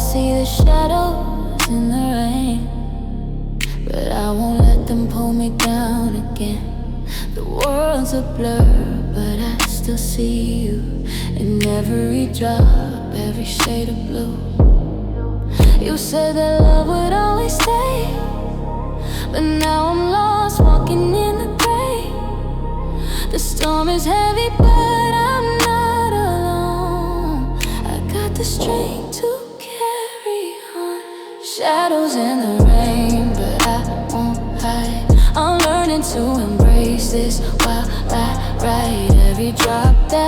see the shadows in the rain, but I won't let them pull me down again. The world's a blur, but I still see you in every drop, every shade of blue. You said that love would always stay, but now I'm lost, walking in the gray. The storm is heavy, but I'm not alone. I got the strength to carry on. Shadows in the rain, but I won't hide. I'm learning to embrace this while I ride every drop that